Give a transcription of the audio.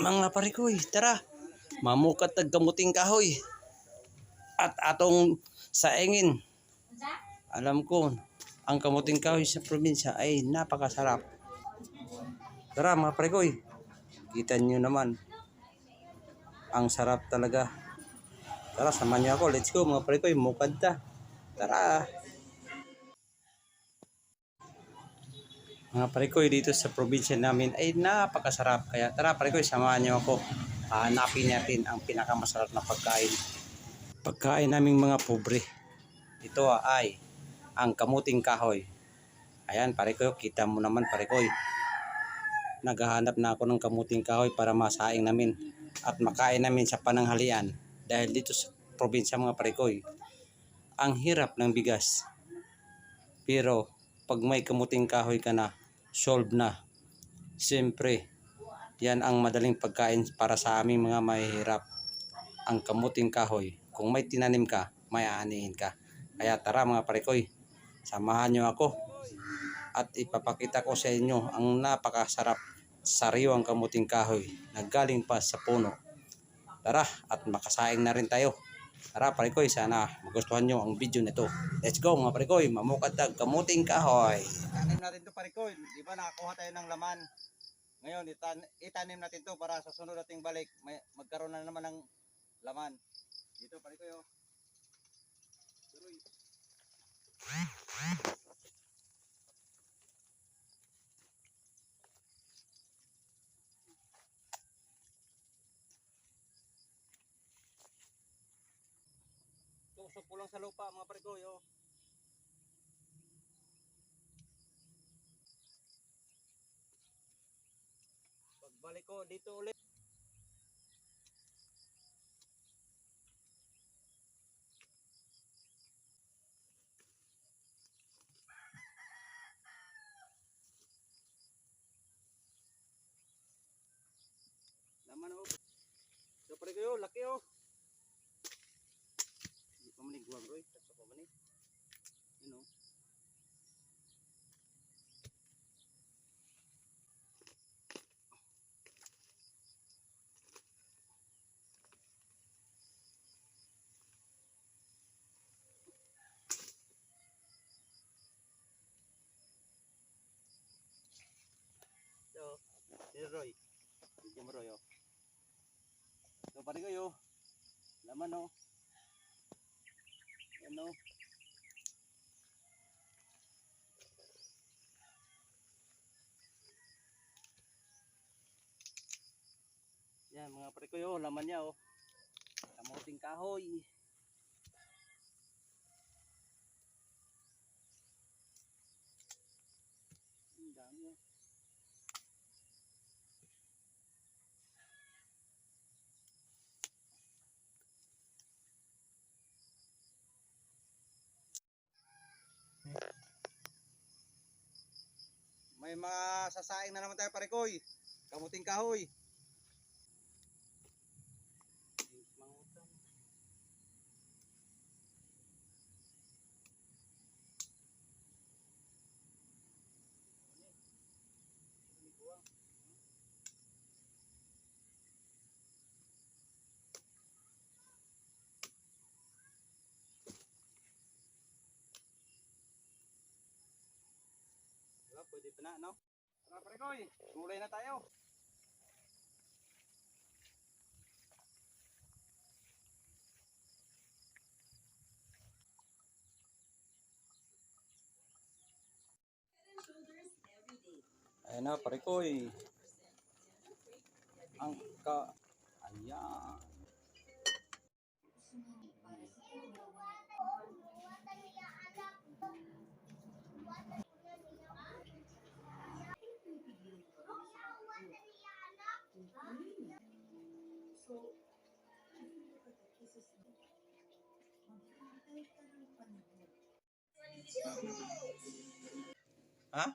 Mga parikoy, tara. Mamukat tag kamuting kahoy. At atong saingin. Alam ko, ang kamuting kahoy sa probinsya ay napakasarap. Tara mga parikoy. Kita nyo naman. Ang sarap talaga. Tara, samahan nyo ako. Let's go mga parikoy. Mukad ta. Tara. Mga parikoy, dito sa probinsya namin ay napakasarap. Kaya tara parikoy, samahan nyo ako. Hanapin natin ang pinakamasarap na pagkain. Pagkain naming mga pobre. Ito ay ang kamuting kahoy. Ayan parikoy, kita mo naman parikoy. Naghahanap na ako ng kamuting kahoy para masaing namin at makain namin sa pananghalian. Dahil dito sa probinsya mga parikoy, ang hirap ng bigas. Pero pag may kamuting kahoy ka na, solve na. Siyempre, yan ang madaling pagkain para sa aming mga mahihirap. Ang kamuting kahoy. Kung may tinanim ka, may aanihin ka. Kaya tara mga parikoy, samahan nyo ako at ipapakita ko sa inyo ang napakasarap sariwang kamuting kahoy na galing pa sa puno. Tara at makasaing na rin tayo. Tara parikoy, sana magustuhan nyo ang video nito. Let's go mga parikoy, mamukatag kamuting kahoy. Itanim natin to parikoy, di ba nakakuha tayo ng laman. Ngayon itanim natin to para sa sunod nating balik magkaroon na naman ng laman. Dito parikoy oh. Tusok ko lang sa lupa mga parikoy oh. Pagbalik ko dito ulit. Laman oh. So parikoy oh, laki oh. Hindi pa maniguang bro, tatlo pa man eh. Yun oh. So, Roy. Video mo Roy oh. So parikoy oh. Laman oh. Yan oh. Yan mga parikoy oh, laman niya oh. Kamuting kahoy. Ang dami oh. May mga sasaing na naman tayo parikoy. Kamuting kahoy. Pwede pa na, no? Tara parikoy, gulay na tayo. Ayan na parikoy. Ang ayan. Ha?